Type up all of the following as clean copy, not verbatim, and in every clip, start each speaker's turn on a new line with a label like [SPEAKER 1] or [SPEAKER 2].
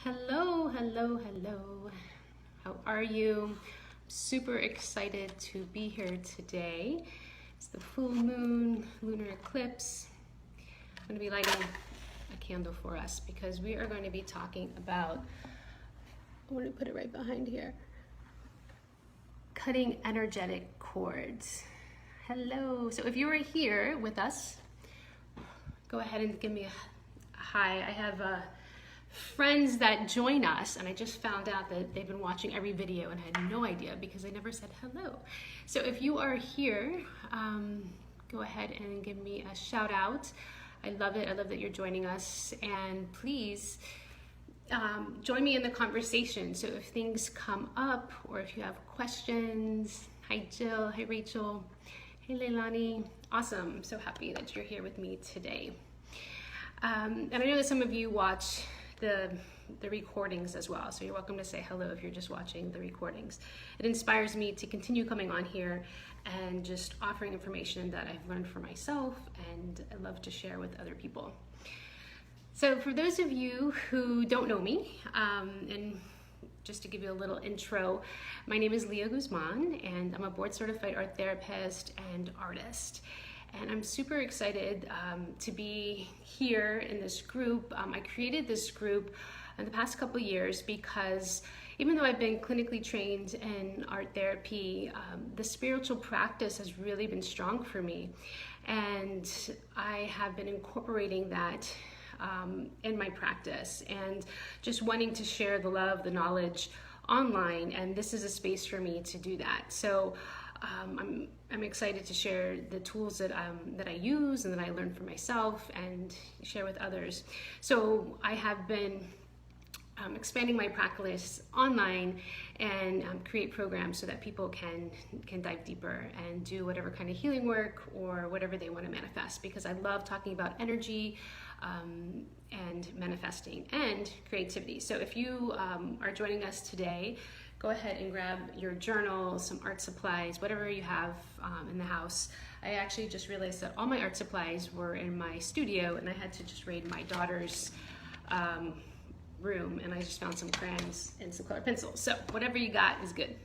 [SPEAKER 1] Hello, hello, hello. How are you? Super excited to be here today. It's the full moon, lunar eclipse. I'm going to be lighting a candle for us because we are going to be talking about, I want to put it right behind here, cutting energetic cords. Hello. So if you are here with us, go ahead and give me a hi. I have friends that join us, and I just found out that they've been watching every video and had no idea because I never said hello. So if you are here, go ahead and give me a shout out. I love it. I love that you're joining us, and please join me in the conversation. So if things come up or if you have questions, hi Jill, hi Rachel, hey Leilani, awesome. So happy that you're here with me today. And I know that some of you watch the recordings as well, so you're welcome to say hello if you're just watching the recordings. It inspires me to continue coming on here and just offering information that I've learned for myself and I love to share with other people. So for those of you who don't know me, and just to give you a little intro, my name is Leah Guzman and I'm a board certified art therapist and artist. And I'm super excited to be here in this group. I created this group in the past couple years because even though I've been clinically trained in art therapy, the spiritual practice has really been strong for me. And I have been incorporating that in my practice and just wanting to share the love, the knowledge online. And this is a space for me to do that. So I'm excited to share the tools that I use and that I learned for myself and share with others. So I have been expanding my practice online and create programs so that people can dive deeper and do whatever kind of healing work or whatever they want to manifest, because I love talking about energy and manifesting and creativity. So if you are joining us today, go ahead and grab your journal, some art supplies, whatever you have in the house. I actually just realized that all my art supplies were in my studio and I had to just raid my daughter's room, and I just found some crayons and some colored pencils. So whatever you got is good.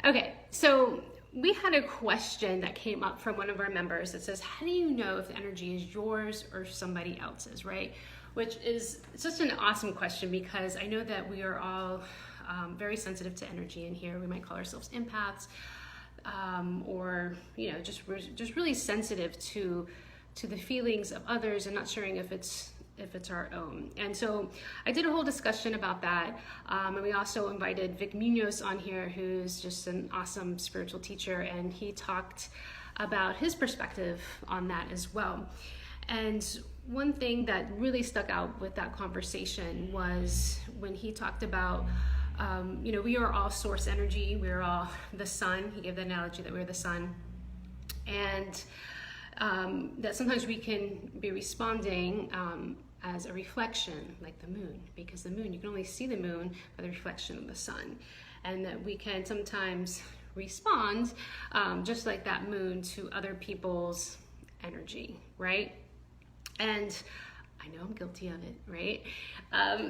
[SPEAKER 1] Okay, so we had a question that came up from one of our members that says, how do you know if the energy is yours or somebody else's, right? Which is such an awesome question because I know that we are all very sensitive to energy in here. We might call ourselves empaths, or just really sensitive to the feelings of others and not sharing if it's our own. And so I did a whole discussion about that, and we also invited Vic Munoz on here, who's just an awesome spiritual teacher, and he talked about his perspective on that as well. And one thing that really stuck out with that conversation was when he talked about we are all source energy. We're all the sun. He gave the analogy that we're the sun. And that sometimes we can be responding as a reflection, like the moon, because the moon, you can only see the moon by the reflection of the sun. And that we can sometimes respond just like that moon to other people's energy, right? And I know I'm guilty of it, right? I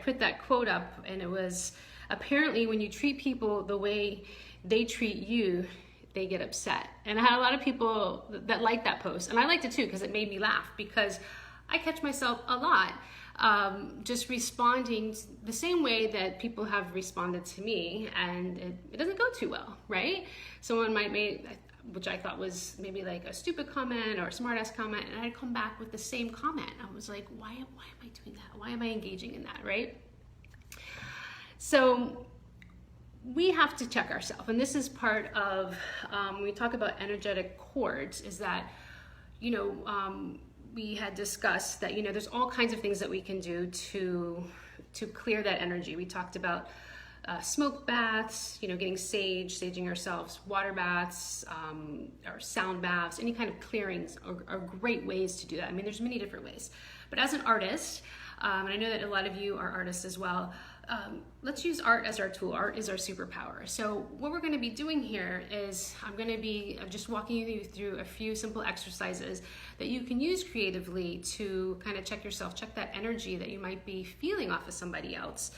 [SPEAKER 1] put that quote up, and it was, apparently when you treat people the way they treat you, they get upset. And I had a lot of people that liked that post, and I liked it too because it made me laugh, because I catch myself a lot just responding the same way that people have responded to me, and it doesn't go too well, right? Someone might make, which I thought was maybe like a stupid comment or a smart ass comment, and I'd come back with the same comment. I was like, why am I doing that? Why am I engaging in that, right? So we have to check ourselves, and this is part of when we talk about energetic cords, is that we had discussed that there's all kinds of things that we can do to clear that energy. We talked about smoke baths, getting saging ourselves, water baths, or sound baths, any kind of clearings are great ways to do that. I mean, there's many different ways. But as an artist, and I know that a lot of you are artists as well, let's use art as our tool. Art is our superpower. So what we're going to be doing here is I'm going to be just walking you through a few simple exercises that you can use creatively to kind of check yourself, check that energy that you might be feeling off of somebody else,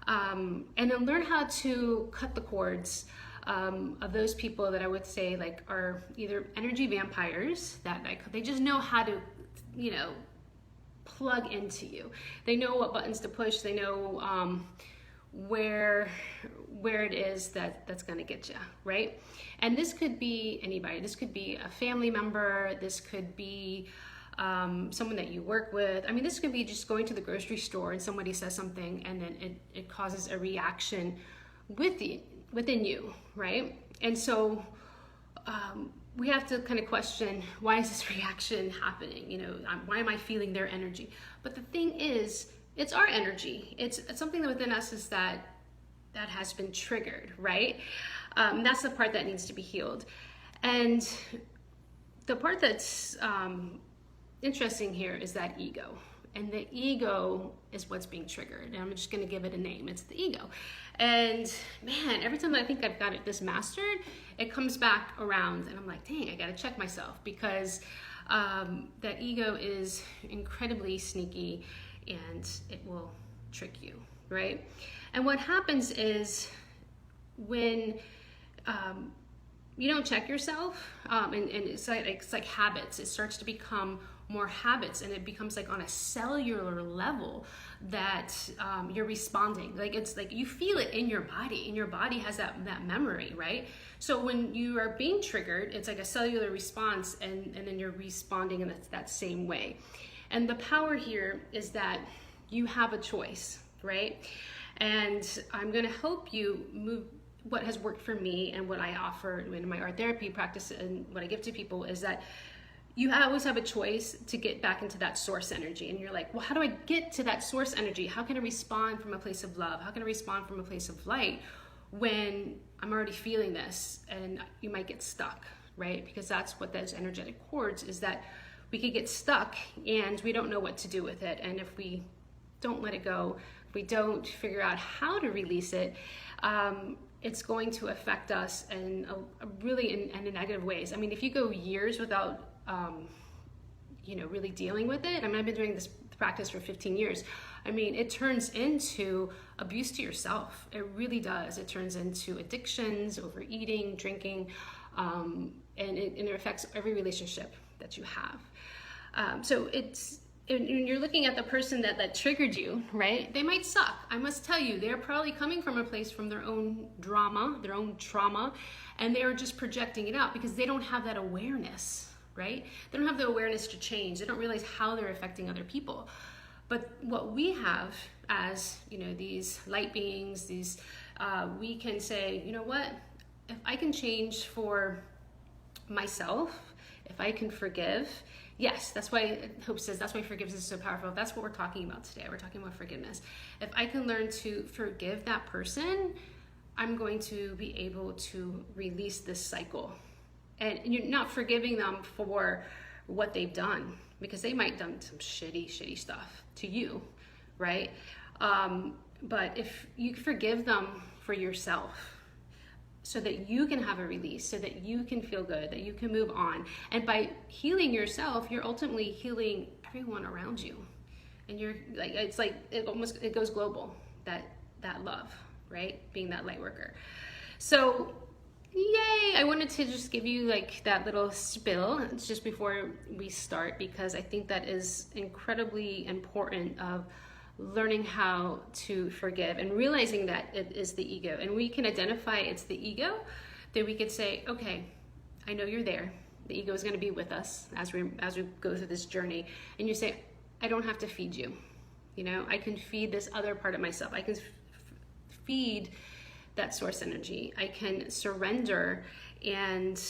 [SPEAKER 1] and then learn how to cut the cords of those people that I would say like are either energy vampires that like they just know how to, you know, plug into you. They know what buttons to push. They know where it is that's going to get you, right? And this could be anybody. This could be a family member. This could be someone that you work with. I mean, this could be just going to the grocery store and somebody says something and then it causes a reaction within you, right? And so we have to kind of question, why is this reaction happening? You know, why am I feeling their energy? But the thing is, it's our energy. It's something that within us is that has been triggered, right? That's the part that needs to be healed. And the part that's interesting here is that ego. And the ego is what's being triggered. And I'm just going to give it a name. It's the ego. And man, every time I think I've got this mastered, it comes back around and I'm like, dang, I got to check myself, because that ego is incredibly sneaky and it will trick you, right? And what happens is when you don't check yourself, and it's like habits. It starts to become more habits, and it becomes like on a cellular level that you're responding. Like it's like you feel it in your body, and your body has that memory, right? So when you are being triggered, it's like a cellular response, and then you're responding in that same way. And the power here is that you have a choice, right? And I'm going to help you move. What has worked for me and what I offer in my art therapy practice and what I give to people is that you always have a choice to get back into that source energy. And you're like, well, how do I get to that source energy? How can I respond from a place of love? How can I respond from a place of light when I'm already feeling this? And you might get stuck, right? Because that's what those energetic cords is, that we could get stuck and we don't know what to do with it. And if we don't let it go, if we don't figure out how to release it, it's going to affect us in really in negative ways. I mean, if you go years without, really dealing with it. I mean, I've been doing this practice for 15 years. I mean, it turns into abuse to yourself. It really does. It turns into addictions, overeating, drinking, and it affects every relationship that you have. So when you're looking at the person that triggered you, right? They might suck. I must tell you, they're probably coming from a place from their own drama, their own trauma, and they are just projecting it out because they don't have that awareness, right? They don't have the awareness to change. They don't realize how they're affecting other people. But what we have as, these light beings, we can say, you know what? If I can change for myself, if I can forgive, yes, that's why Hope says, that's why forgiveness is so powerful. That's what we're talking about today. We're talking about forgiveness. If I can learn to forgive that person, I'm going to be able to release this cycle. And you're not forgiving them for what they've done, because they might have done some shitty stuff to you, right? But if you forgive them for yourself, so that you can have a release, so that you can feel good, that you can move on. And by healing yourself, you're ultimately healing everyone around you. And you're like, it goes global, that love, right? Being that light worker. So yay, I wanted to just give you like that little spill just before we start, because I think that is incredibly important of learning how to forgive and realizing that it is the ego. And we can identify it's the ego, that we could say, okay, I know you're there. The ego is going to be with us as we go through this journey. And you say, I don't have to feed you. I can feed this other part of myself. I can feed that source energy. I can surrender and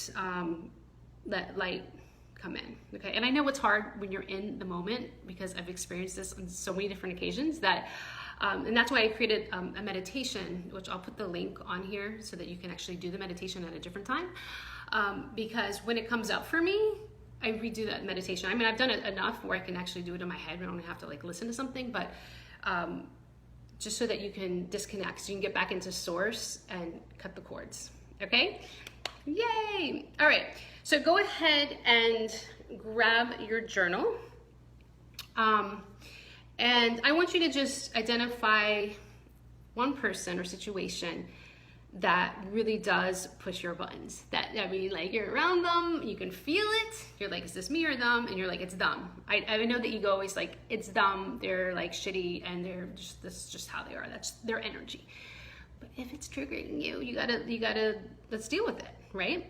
[SPEAKER 1] let light come in. Okay. And I know it's hard when you're in the moment, because I've experienced this on so many different occasions that, and that's why I created a meditation, which I'll put the link on here so that you can actually do the meditation at a different time. Because when it comes up for me, I redo that meditation. I mean, I've done it enough where I can actually do it in my head. I don't have to like listen to something, but just so that you can disconnect, so you can get back into source and cut the cords, okay? Yay! All right, so go ahead and grab your journal. And I want you to just identify one person or situation that really does push your buttons. That, I mean, like, you're around them, you can feel it, you're like, is this me or them? And you're like, it's them. I know that you go always like, it's them, they're like shitty, and they're just, this is just how they are, that's their energy. But if it's triggering you, you gotta, let's deal with it, right?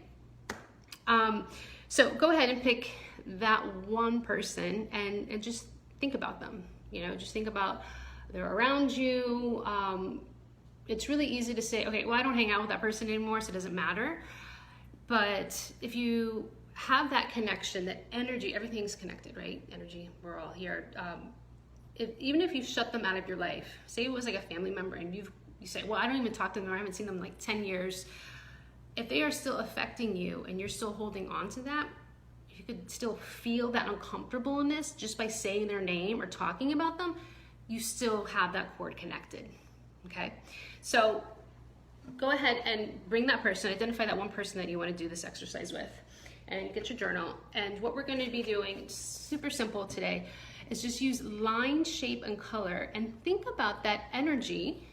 [SPEAKER 1] So go ahead and pick that one person and just think about them. You know, just think about, they're around you. It's really easy to say, okay, well, I don't hang out with that person anymore, so it doesn't matter. But if you have that connection, that energy, everything's connected, right? Energy, we're all here. Even if you shut them out of your life, say it was like a family member and you say, well, I don't even talk to them, or I haven't seen them in like 10 years. If they are still affecting you and you're still holding on to that, you could still feel that uncomfortableness just by saying their name or talking about them, you still have that cord connected, okay? So go ahead and bring that person, identify that one person that you want to do this exercise with, and get your journal. And what we're going to be doing, super simple today, is just use line, shape, and color, and think about that energy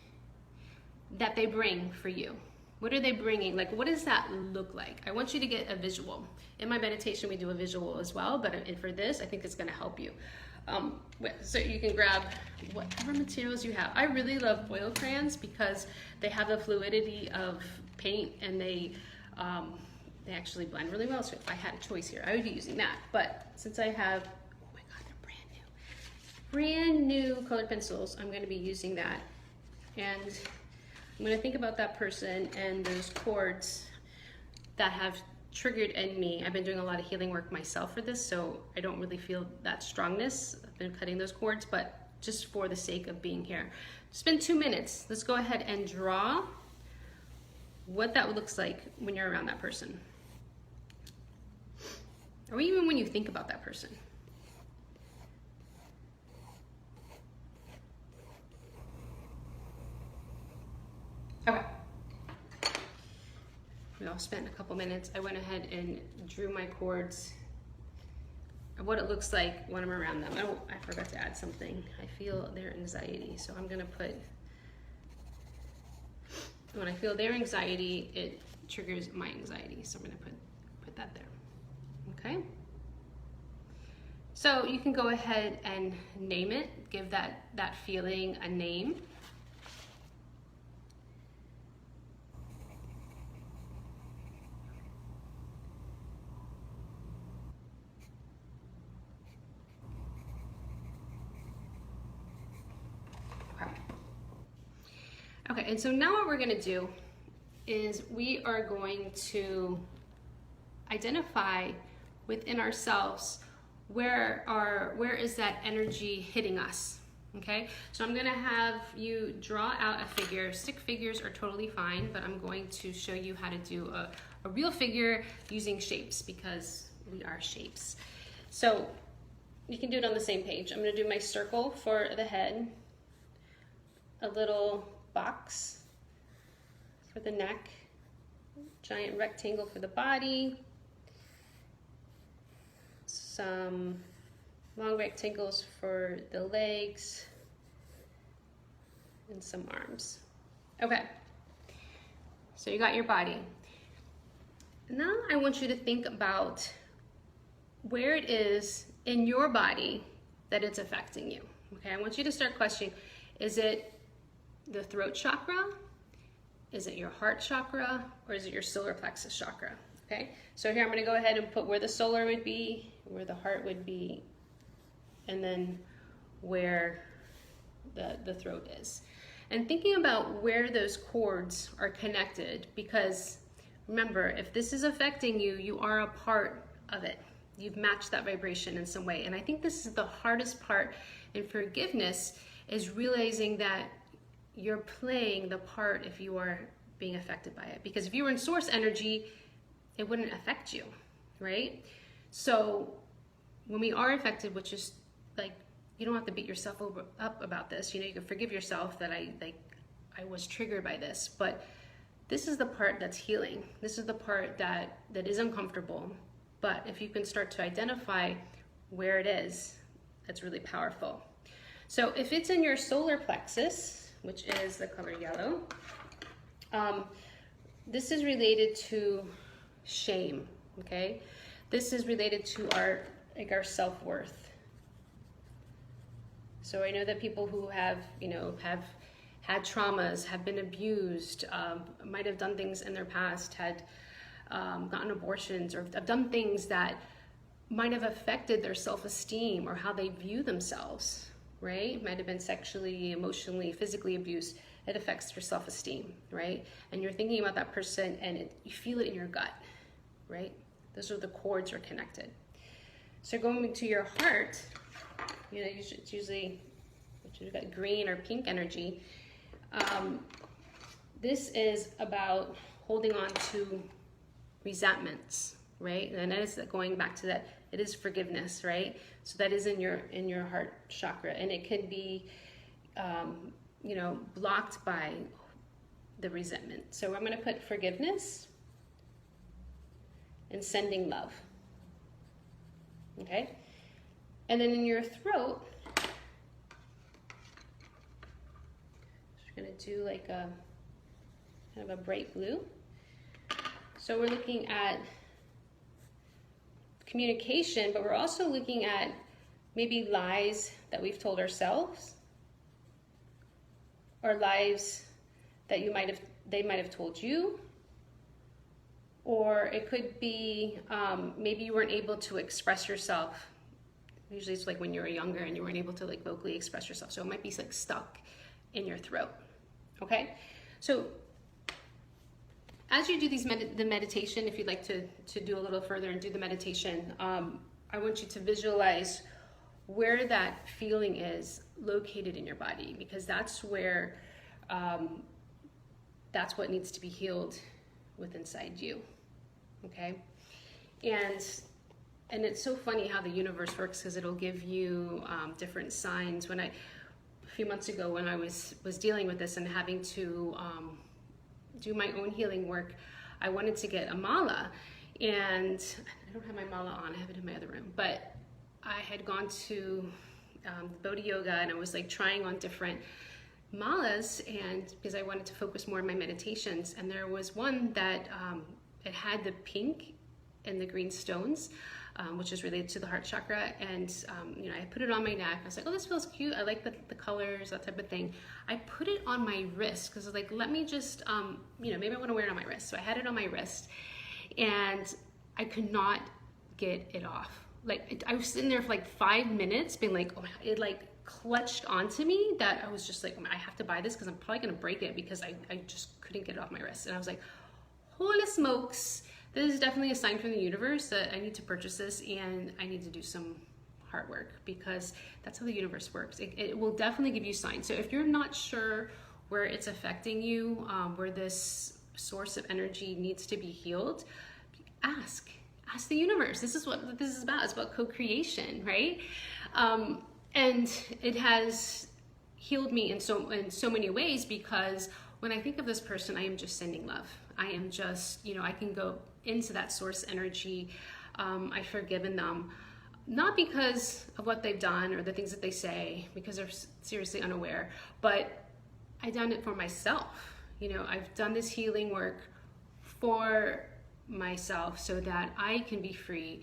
[SPEAKER 1] that they bring for you. What are they bringing? Like, what does that look like? I want you to get a visual. In my meditation, we do a visual as well, but for this, I think it's going to help you. So you can grab whatever materials you have. I really love oil crayons because they have the fluidity of paint, and they actually blend really well. So if I had a choice here, I would be using that. But since I have, oh my God, they're brand new colored pencils, I'm going to be using that. And I'm going to think about that person and those cords that have triggered in me. I've been doing a lot of healing work myself for this, so I don't really feel that strongness. I've been cutting those cords, but just for the sake of being here. Spend 2 minutes. Let's go ahead and draw what that looks like when you're around that person. Or even when you think about that person. Okay. We all spent a couple minutes. I went ahead and drew my cords of what it looks like when I'm around them. I forgot to add something. I feel their anxiety, so I'm gonna put, when I feel their anxiety, it triggers my anxiety. So I'm gonna put that there, okay? So you can go ahead and name it, give that feeling a name. Okay, and so now what we're gonna do is we are going to identify within ourselves where is that energy hitting us, okay? So I'm gonna have you draw out a figure. Stick figures are totally fine, but I'm going to show you how to do a real figure using shapes, because we are shapes. So you can do it on the same page. I'm gonna do my circle for the head, a little box for the neck, giant rectangle for the body, some long rectangles for the legs, and some arms. Okay, so you got your body. Now I want you to think about where it is in your body that it's affecting you. Okay, I want you to start questioning, is it the throat chakra? Is it your heart chakra? Or is it your solar plexus chakra? Okay, so here I'm gonna go ahead and put where the solar would be, where the heart would be, and then where the throat is. And thinking about where those cords are connected, because remember, if this is affecting you, you are a part of it. You've matched that vibration in some way. And I think this is the hardest part in forgiveness, is realizing that you're playing the part if you are being affected by it. Because if you were in source energy, it wouldn't affect you, right? So when we are affected, which is like you don't have to beat yourself up about this. You know, you can forgive yourself that I was triggered by this, but this is the part that's healing. This is the part that is uncomfortable. But if you can start to identify where it is, that's really powerful. So if it's in your solar plexus, which is the color yellow, this is related to shame, okay? This is related to our self-worth. So I know that people who have had traumas, have been abused, might have done things in their past, had gotten abortions, or have done things that might have affected their self-esteem or how they view themselves, right? Might have been sexually, emotionally, physically abused. It affects your self-esteem, right? And you're thinking about that person and you feel it in your gut, right? Those are the cords are connected. So going to your heart, you know, it's usually, you've got green or pink energy. This is about holding on to resentments, right? And that is going back to that. It is forgiveness, right? So that is in your heart chakra, and it could be, you know, blocked by the resentment. So I'm going to put forgiveness and sending love. Okay, and then in your throat, we're going to do like a kind of a bright blue. So we're looking at communication, but we're also looking at maybe lies that we've told ourselves, or lies that they might have told you. Or it could be maybe you weren't able to express yourself. Usually it's like when you were younger and you weren't able to like vocally express yourself. So it might be like stuck in your throat. Okay? So as you do the meditation, if you'd like to do a little further and do the meditation, I want you to visualize where that feeling is located in your body, because that's where, that's what needs to be healed with inside you. Okay, and it's so funny how the universe works, because it'll give you different signs. A few months ago, when I was dealing with this and having to do my own healing work, I wanted to get a mala, and I don't have my mala on. I have it in my other room, but I had gone to Bodhi Yoga, and I was like trying on different malas, and because I wanted to focus more on my meditations, and there was one that it had the pink and the green stones, which is related to the heart chakra, and you know, I put it on my neck. I was like, oh, this feels cute. I like the colors, that type of thing. I put it on my wrist because I was like, let me just, you know, maybe I want to wear it on my wrist. So I had it on my wrist, and I could not get it off. Like I was sitting there for like 5 minutes, being like, oh my God, it like clutched onto me that I was just like, I have to buy this because I'm probably gonna break it, because I just couldn't get it off my wrist. And I was like, holy smokes, this is definitely a sign from the universe that I need to purchase this, and I need to do some heart work, because that's how the universe works. It will definitely give you signs. So if you're not sure where it's affecting you, where this source of energy needs to be healed, ask the universe. This is what this is about. It's about co-creation, right? And it has healed me in so many ways, because when I think of this person, I am just sending love. I am just, you know, I can go into that source energy. I've forgiven them, not because of what they've done or the things that they say, because they're seriously unaware, but I've done it for myself. You know, I've done this healing work for myself so that I can be free.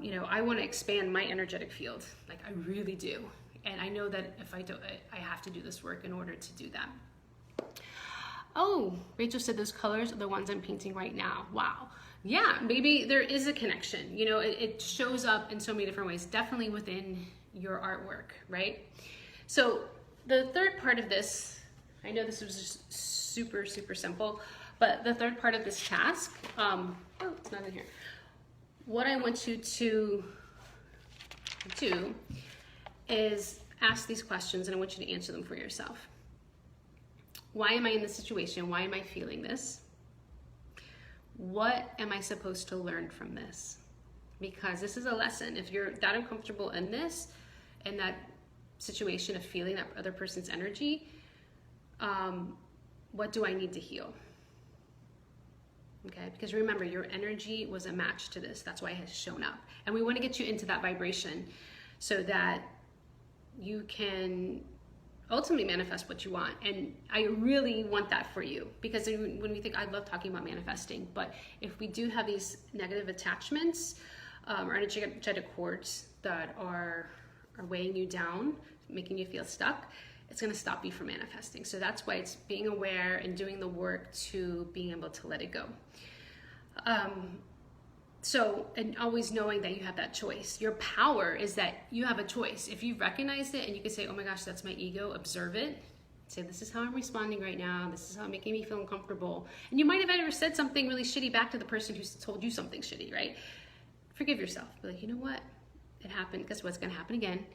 [SPEAKER 1] You know, I want to expand my energetic field, like I really do. And I know that if I do it, I have to do this work in order to do that. Oh, Rachel said those colors are the ones I'm painting right now. Wow. Yeah, maybe there is a connection. You know, it shows up in so many different ways, definitely within your artwork, right? So the third part of this, I know this was just super, super simple, but the third part of this task, oh, it's not in here. What I want you to do is ask these questions, and I want you to answer them for yourself. Why am I in this situation? Why am I feeling this? What am I supposed to learn from this? Because this is a lesson. If you're that uncomfortable in this, and that situation of feeling that other person's energy, what do I need to heal? Okay, because remember, your energy was a match to this. That's why it has shown up. And we want to get you into that vibration so that you can ultimately manifest what you want. And I really want that for you, because when we think, I love talking about manifesting, but if we do have these negative attachments or energetic cords that are weighing you down, making you feel stuck, it's going to stop you from manifesting. So that's why it's being aware and doing the work to being able to let it go. And always knowing that you have that choice. Your power is that you have a choice. If you've recognized it and you can say, oh my gosh, that's my ego, observe it. Say, this is how I'm responding right now. This is how I'm making me feel uncomfortable. And you might have ever said something really shitty back to the person who's told you something shitty, right? Forgive yourself. Be like, you know what? It happened. Guess what's going to happen again?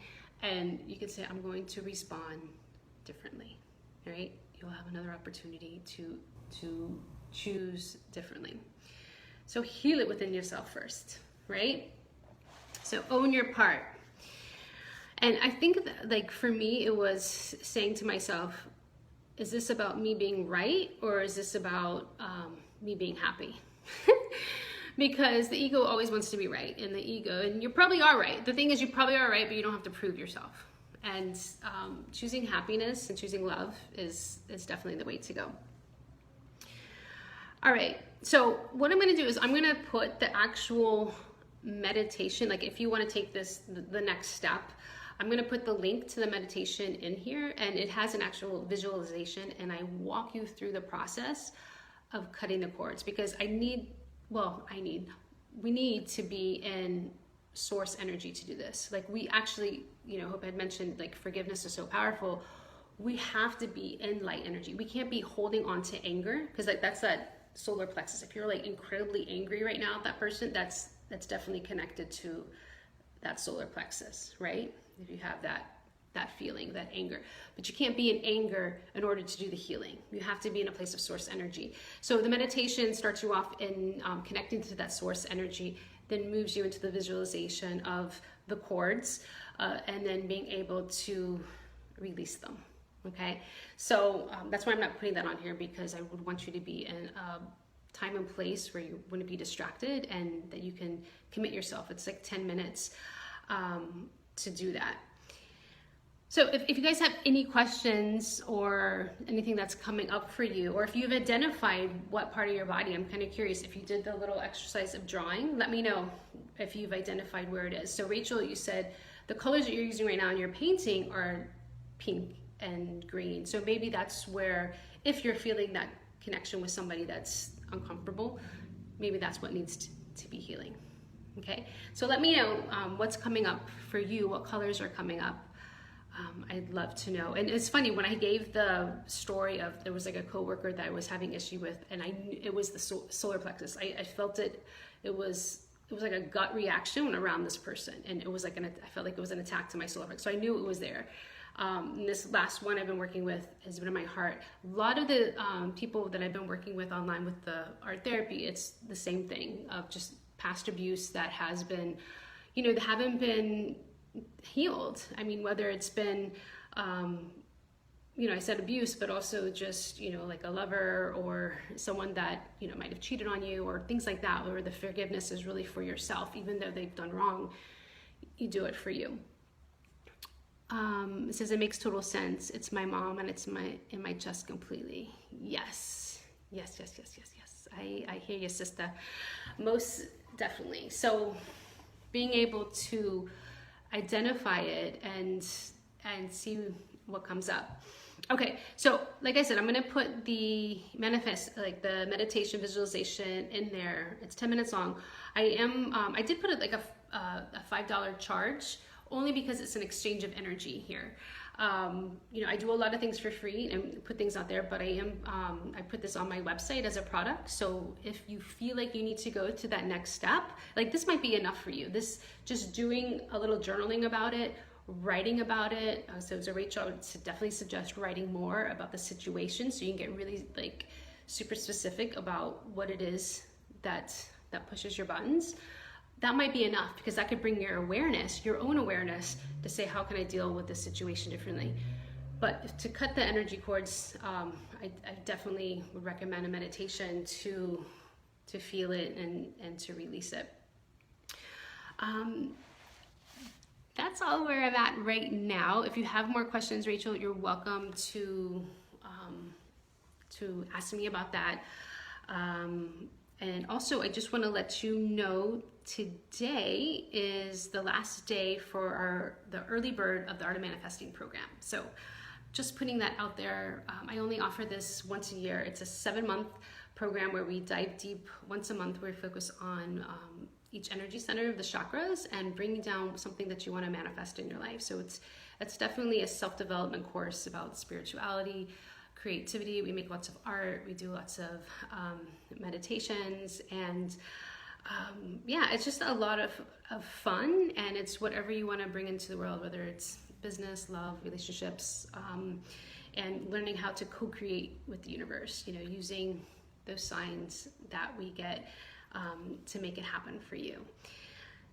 [SPEAKER 1] And you can say, I'm going to respond differently, right? You'll have another opportunity to choose differently. So heal it within yourself first, right? So own your part. And I think that, like, for me, it was saying to myself, is this about me being right, or is this about me being happy? Because the ego always wants to be right, and you probably are right. The thing is, you probably are right, but you don't have to prove yourself. And choosing happiness and choosing love is definitely the way to go. All right, so what I'm gonna do is I'm gonna put the actual meditation, like if you wanna take this, the next step, I'm gonna put the link to the meditation in here, and it has an actual visualization, and I walk you through the process of cutting the cords, because we need to be in source energy to do this. Like, we actually, Hope I had mentioned, like, forgiveness is so powerful. We have to be in light energy. We can't be holding on to anger, because like that's that solar plexus. If you're like incredibly angry right now at that person, that's definitely connected to that solar plexus, right? If you have that feeling, that anger. But you can't be in anger in order to do the healing. You have to be in a place of source energy. So the meditation starts you off in connecting to that source energy, then moves you into the visualization of the cords, and then being able to release them. Okay, so that's why I'm not putting that on here, because I would want you to be in a time and place where you wouldn't be distracted, and that you can commit yourself. It's like 10 minutes to do that. So if you guys have any questions or anything that's coming up for you, or if you've identified what part of your body, I'm kind of curious, if you did the little exercise of drawing, let me know if you've identified where it is. So Rachel, you said the colors that you're using right now in your painting are pink and green. So maybe that's where, if you're feeling that connection with somebody that's uncomfortable, maybe that's what needs to be healing. Okay, so let me know what's coming up for you, what colors are coming up. I'd love to know. And it's funny, when I gave the story of, there was like a coworker that I was having issue with, and I knew it was the solar plexus. I felt it. It was like a gut reaction around this person, and it was like I felt like it was an attack to my solar plexus. So I knew it was there. And this last one I've been working with has been in my heart. A lot of the people that I've been working with online with the art therapy, it's the same thing of just past abuse that has been, that haven't been healed. I mean, whether it's been, I said abuse, but also just, like a lover or someone that, might have cheated on you or things like that, where the forgiveness is really for yourself. Even though they've done wrong, you do it for you. It says, it makes total sense. It's my mom, and it's in my chest completely. Yes. I hear you, sister. Most definitely. So being able to identify it and see what comes up. Okay, so like I said, I'm gonna put the the meditation visualization in there. It's 10 minutes long. I did put it like a $5 charge, only because it's an exchange of energy here. I do a lot of things for free and put things out there, but I put this on my website as a product. So if you feel like you need to go to that next step, like this might be enough for you. This, just doing a little journaling about it, writing about it. So Rachel, I would definitely suggest writing more about the situation, so you can get really like super specific about what it is that pushes your buttons. that might be enough, because that could bring your awareness, your own awareness, to say, how can I deal with this situation differently? But to cut the energy cords, I definitely would recommend a meditation to feel it and to release it. That's all where I'm at right now. If you have more questions, Rachel, you're welcome to ask me about that. And also, I just want to let you know, today is the last day for the early bird of the Art of Manifesting program. So just putting that out there. I only offer this once a year. It's a 7-month program where we dive deep once a month, where we focus on each energy center of the chakras and bringing down something that you want to manifest in your life. So it's definitely a self-development course about spirituality, creativity. We make lots of art. We do lots of meditations, and yeah, it's just a lot of fun, and it's whatever you want to bring into the world, whether it's business, love, relationships, and learning how to co-create with the universe, using those signs that we get to make it happen for you.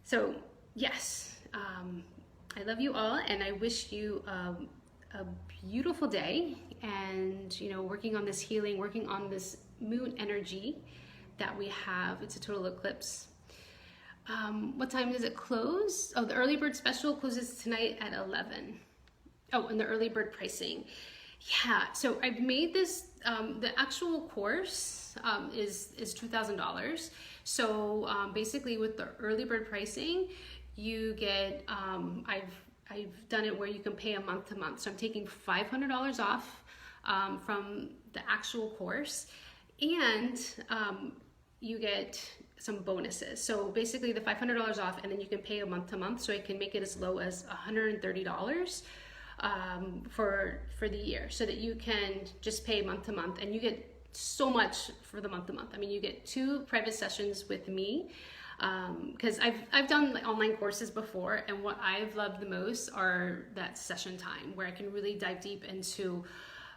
[SPEAKER 1] So yes, I love you all, and I wish you a beautiful day, and working on this healing, working on this moon energy that we have. It's a total eclipse. What time does it close? Oh, the early bird special closes tonight at 11. Oh, and the early bird pricing. Yeah, so I've made this, the actual course is $2,000. So basically with the early bird pricing, you get, I've done it where you can pay a month to month. So I'm taking $500 off from the actual course, and you get some bonuses. So basically the $500 off, and then you can pay a month to month. So I can make it as low as $130 for the year, so that you can just pay month to month, and you get so much for the month to month. I mean, you get 2 private sessions with me, because I've done online courses before, and what I've loved the most are that session time where I can really dive deep into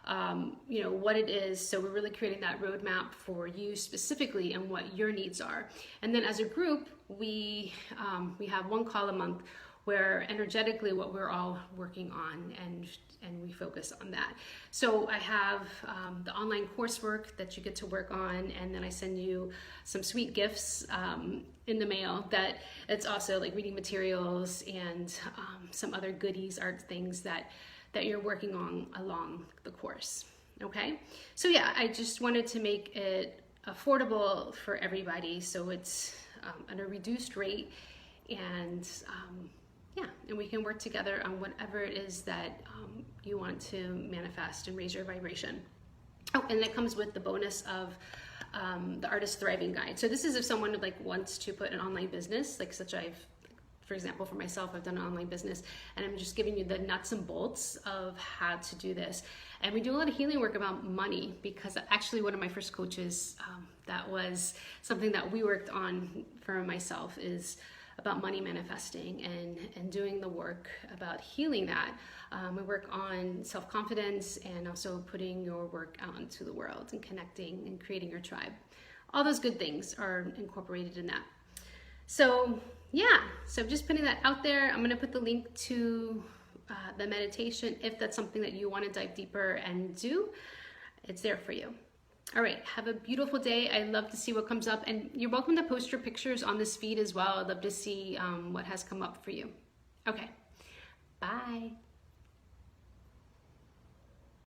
[SPEAKER 1] what it is. So we're really creating that roadmap for you specifically and what your needs are. And then as a group, we have 1 call a month where energetically what we're all working on, and we focus on that. So I have the online coursework that you get to work on, and then I send you some sweet gifts in the mail. That it's also like reading materials and some other goodies, art things that you're working on along the course. Okay, so yeah, I just wanted to make it affordable for everybody, so it's at a reduced rate, and yeah, and we can work together on whatever it is that you want to manifest and raise your vibration. Oh, and that comes with the bonus of the Artist Thriving Guide. So this is if someone wants to put an online business, for example, for myself, I've done an online business, and I'm just giving you the nuts and bolts of how to do this. And we do a lot of healing work about money, because actually one of my first coaches, that was something that we worked on for myself, is about money manifesting and doing the work about healing that. We work on self-confidence, and also putting your work out into the world and connecting and creating your tribe. All those good things are incorporated in that. So yeah, so just putting that out there. I'm going to put the link to the meditation if that's something that you want to dive deeper and do. It's there for you. All right, have a beautiful day. I love to see what comes up, and you're welcome to post your pictures on this feed as well. I'd love to see what has come up for you. Okay, bye.